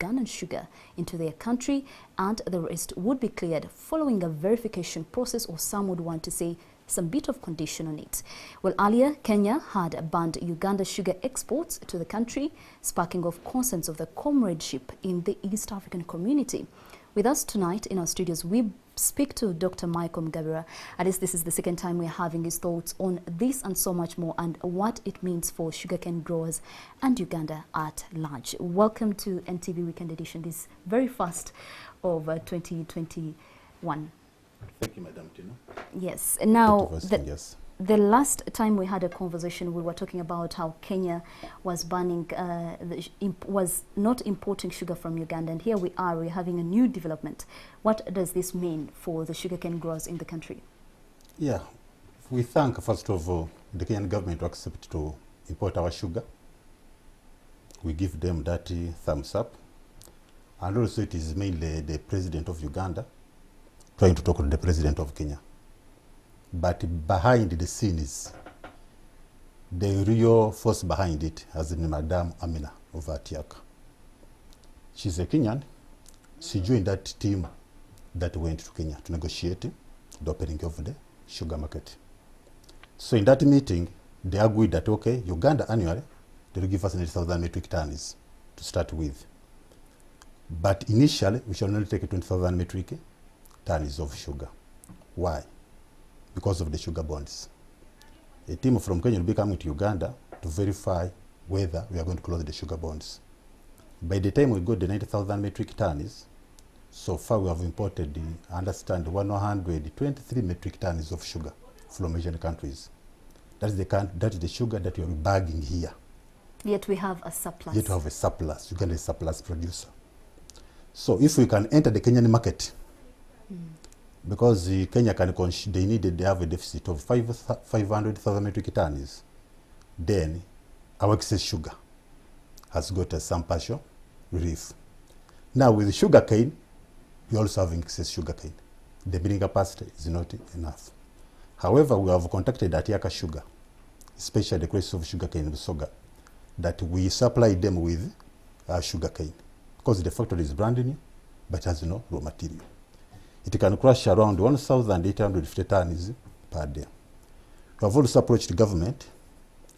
Ugandan sugar into their country, and the rest would be cleared following a verification process, or some would want to say some bit of condition on it. Well, earlier, Kenya had banned Uganda sugar exports to the country, sparking off concerns of the comradeship in the East African community. With us tonight in our studios, we speak to Dr. Michael Mgabira. At least this is the second time we're having his thoughts on this and so much more, and what it means for sugarcane growers and Uganda at large. Welcome to NTV Weekend Edition, this very first of 2021. Thank you, Madam Tino. Yes. Now, yes. The last time we had a conversation, we were talking about how Kenya was banning, was not importing sugar from Uganda, and here we are, we're having a new development. What does this mean for the sugarcane growers in the country? Yeah, we thank, first of all, the Kenyan government to accept to import our sugar. We give them that thumbs up. And also it is mainly the President of Uganda trying to talk to the President of Kenya. But behind the scenes, the real force behind it has been Madam Amina of Atiaka. She's a Kenyan. She joined that team that went to Kenya to negotiate the opening of the sugar market. So in that meeting, they agreed that, okay, Uganda annually, they will give us 80,000 metric tons to start with. But initially, we shall only take 20,000 metric tons of sugar. Why? Because of the sugar bonds. A team from Kenya will be coming to Uganda to verify whether we are going to close the sugar bonds. By the time we got the 90,000 metric tons, so far we have imported, understand, 123 metric tons of sugar from Asian countries. That is the sugar that we are bagging here. Yet we have a surplus. Yet we have a surplus. Uganda is a surplus producer. So if we can enter the Kenyan market, because Kenya they have a deficit of 500,000 metric tons, then our excess sugar has got some partial relief. Now with sugar cane, we also have excess sugar cane. The milling capacity is not enough. However, we have contacted Atiaka Sugar, especially the case of sugar cane in Busoga, that we supply them with sugar cane, because the factory is brand new, but has no raw material. It can crush around 1,850 tons per day. We have also approached the government,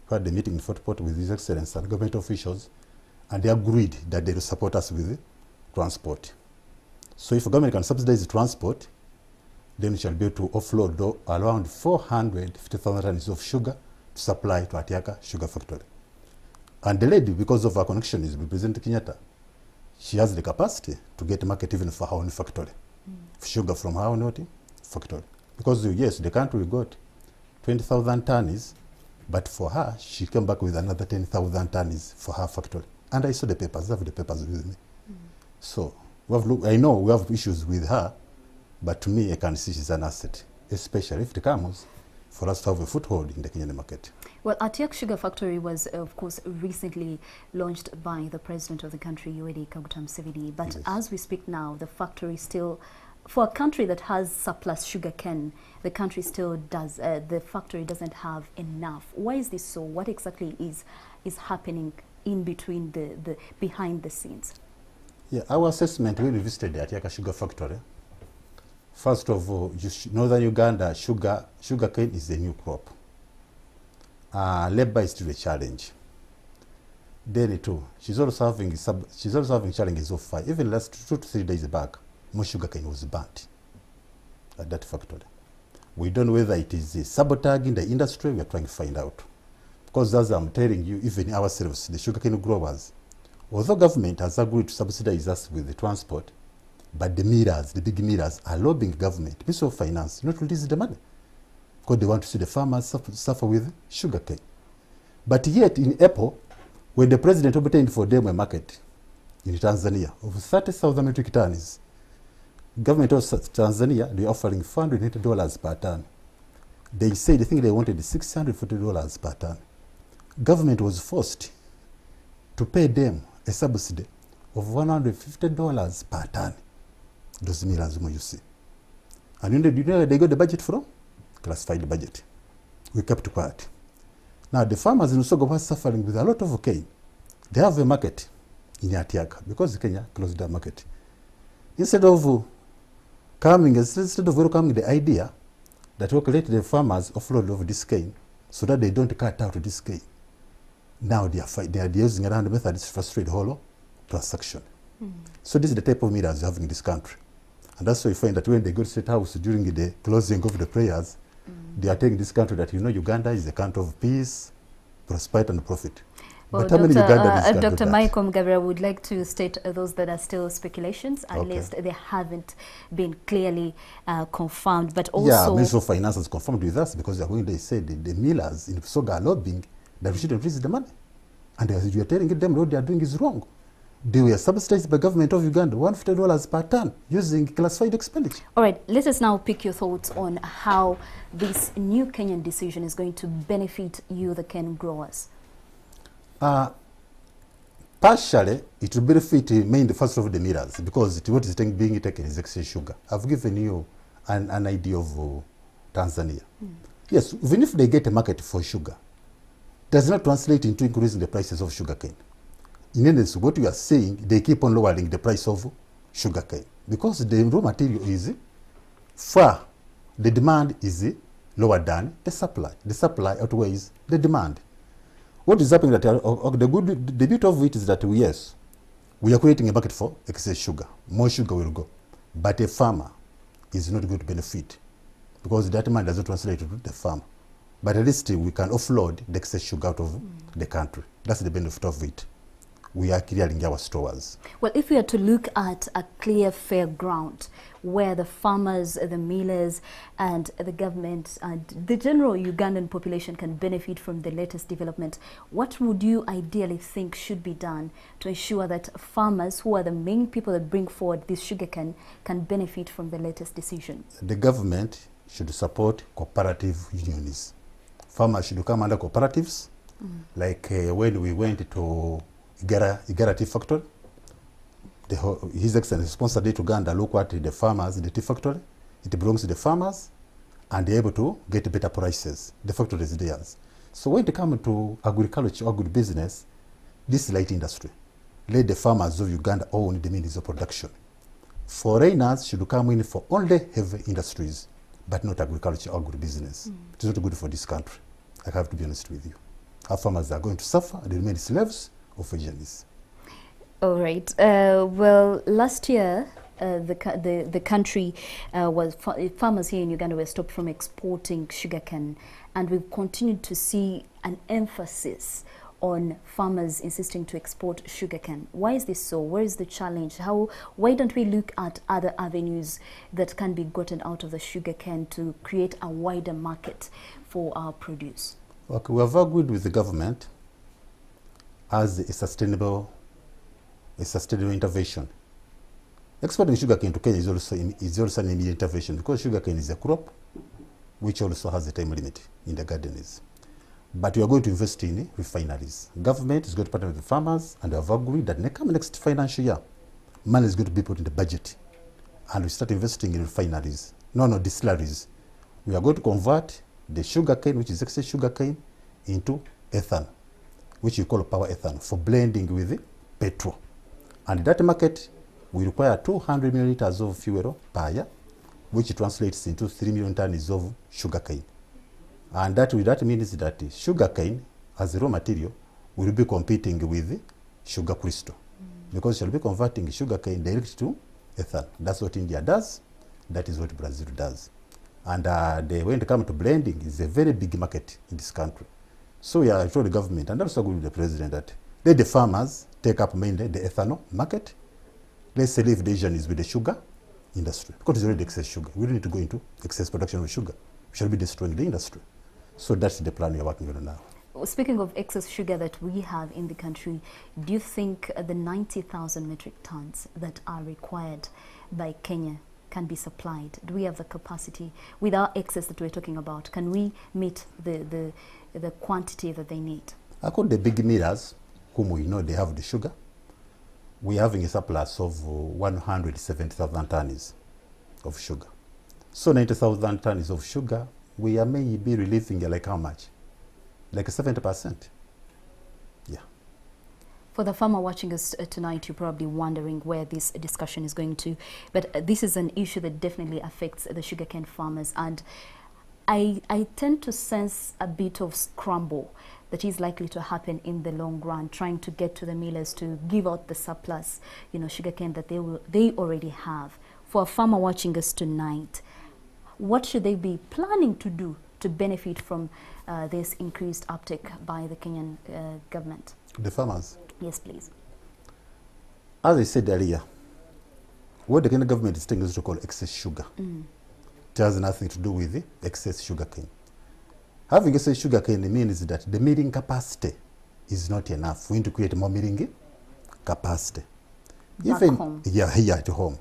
we had a meeting in Fort Portal with His Excellency and government officials, and they agreed that they will support us with transport. So if the government can subsidize the transport, then we shall be able to offload around 450,000 tons of sugar to supply to Atiaka Sugar Factory. And the lady, because of her connections with President Kenyatta, she has the capacity to get a market even for her own factory. Sugar from her own factory. Because yes, the country got 20,000 tons, but for her, she came back with another 10,000 tons for her factory. And I saw the papers, I have the papers with me. So, I know we have issues with her, but to me, I can see she's an asset, especially if it comes for us to have a foothold in the Kenyan market. Well, Atiak Sugar Factory was, of course, recently launched by the President of the country, Yoweri Museveni. But yes, as we speak now, the factory still, for a country that has surplus sugar cane, the country still does, the factory doesn't have enough. Why is this so? What exactly is happening in between behind the scenes? Yeah, our assessment, we visited the Atiaka Sugar Factory. First of all, northern Uganda, sugar cane is a new crop. Labor is still a challenge. Then too, she's also having challenges of fire. Even last 2 to 3 days back, more sugar cane was burnt at that factory. We don't know whether it is sabotage in the industry. We are trying to find out. Because as I'm telling you, even ourselves, the sugarcane growers, although government has agreed to subsidize us with the transport, but the millers, the big millers, are lobbying government, Ministry of Finance, not to release the money, because they want to see the farmers suffer with sugarcane. But yet in April, when the president obtained for them a market in Tanzania of 30,000 metric tons, government of Tanzania, they're offering $480 per ton. They said, I think they wanted $640 per ton. Government was forced to pay them a subsidy of $150 per ton. Those millers, you see. And you know they got the budget from? Classified budget. We kept quiet. Now the farmers in Usoga were suffering with a lot of cane. They have a market in Atiaka because Kenya closed the market. Instead of welcoming the idea that okay, let the farmers offload of this cane so that they don't cut out this cane. Now they are using another method to frustrate the whole transaction. So this is the type of mirrors you have in this country. And that's why you find that when they go to State House during the closing of the prayers, they are telling this country that, you know, Uganda is a country of peace, prosperity and profit. Well, but how many Ugandans can do Dr. that? Michael Mugabira would like to state those that are still speculations, at least they haven't been clearly confirmed. But also, yeah, Minister of Finance has confirmed with us because when they said the millers in Soga are lobbying that we should increase the money. And you are telling them what they are doing is wrong. They were subsidized by government of Uganda, $150 per ton, using classified expenditure. All right, let us now pick your thoughts on how this new Kenyan decision is going to benefit you, the cane growers. Partially, it will benefit mainly first of the millers because what is being taken is excess sugar. I've given you an idea of Tanzania. Yes, even if they get a market for sugar, does not translate into increasing the prices of sugar cane. In essence, what you are saying, they keep on lowering the price of sugar cane because the raw material is far, the demand is lower than the supply. The supply outweighs the demand. What is happening that the beauty of it is that yes, we are creating a market for excess sugar. More sugar will go, but a farmer is not going to benefit because that demand doesn't translate to the farmer. But at least we can offload the excess sugar out of the country. That's the benefit of it. We are clearing our stores. Well, if we are to look at a clear, fair ground where the farmers, the millers, and the government and the general Ugandan population can benefit from the latest development, what would you ideally think should be done to ensure that farmers, who are the main people that bring forward this sugarcane, can benefit from the latest decision? The government should support cooperative unions. Farmers should come under cooperatives, like when we went to Igara tea factory. His Excellency sponsored it to Uganda. Look what the farmers in the tea factory. It belongs to the farmers, and they're able to get better prices. The factory is theirs. So when it comes to agriculture or good business, this light industry, let the farmers of Uganda own the means of production. Foreigners should come in for only heavy industries, but not agriculture or good business. It is not good for this country. I have to be honest with you. Our farmers are going to suffer and remain slaves of agents. All right. Well, last year, the country farmers here in Uganda were stopped from exporting sugarcane, and we've continued to see an emphasis on farmers insisting to export sugarcane. Why is this so? Where is the challenge? Why don't we look at other avenues that can be gotten out of the sugarcane to create a wider market for our produce? Okay, we have agreed with the government as a sustainable intervention. Exporting sugarcane to Kenya is also an immediate intervention because sugarcane is a crop which also has a time limit in the gardens. But we are going to invest in refineries. Government is going to partner with the farmers, and we have agreed that next financial year, money is going to be put in the budget, and we start investing in refineries. Distilleries. We are going to convert the sugarcane, which is excess sugarcane, into ethanol, which we call power ethanol, for blending with petrol. And that market will require 200 milliliters of fuel per year, which translates into 3 million tons of sugarcane. And that means that sugarcane as a raw material will be competing with sugar crystal, because she'll be converting sugarcane direct to ethanol. That's what India does. That is what Brazil does. And when it comes to blending, it's a very big market in this country. So I told the government, and also with the president, that let the farmers take up mainly the ethanol market. Let's leave the Asians with the sugar industry, because it's already excess sugar. We don't need to go into excess production of sugar. We shall be destroying the industry. So that's the plan we are working on now. Speaking of excess sugar that we have in the country, do you think the 90,000 metric tons that are required by Kenya can be supplied? Do we have the capacity with our excess that we're talking about? Can we meet the quantity that they need? According to the big millers, whom we know they have the sugar, we are having a surplus of 170,000 tons of sugar. So 90,000 tons of sugar, we are maybe relieving like how much? Like 70%. Yeah. For the farmer watching us tonight, you're probably wondering where this discussion is going to. But this is an issue that definitely affects the sugarcane farmers. And I tend to sense a bit of scramble that is likely to happen in the long run, trying to get to the millers to give out the surplus, sugarcane that they already have. For a farmer watching us tonight, what should they be planning to do to benefit from this increased uptake by the Kenyan government? The farmers? Yes, please. As I said earlier, what the Kenyan government is taking is to call excess sugar. It has nothing to do with the excess sugar cane. Having excess sugar cane means that the milling capacity is not enough. We need to create more milling capacity. Back home. Yeah, here at home.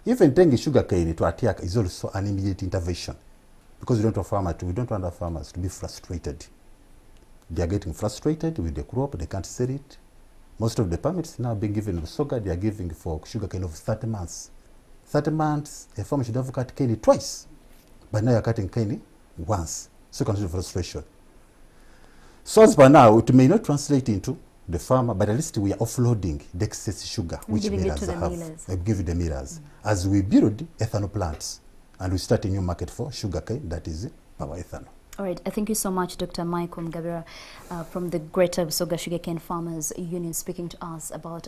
Even taking sugar cane to attack is also an immediate intervention, because we don't want our farmers to be frustrated. They are getting frustrated with the crop, they can't sell it. Most of the permits now being given with sugar, they are giving for sugar cane of 30 months. 30 months, a farmer should have cut cane twice, but now you're cutting cane once. So consider frustration. So as by now, it may not translate into the farmer, but at least we are offloading the excess sugar which millers have. Give it the millers as we build ethanol plants and we start a new market for sugarcane, that is power ethanol. All right, thank you so much, Dr. Michael Mgabira from the Greater Busoga Sugarcane Farmers Union, speaking to us about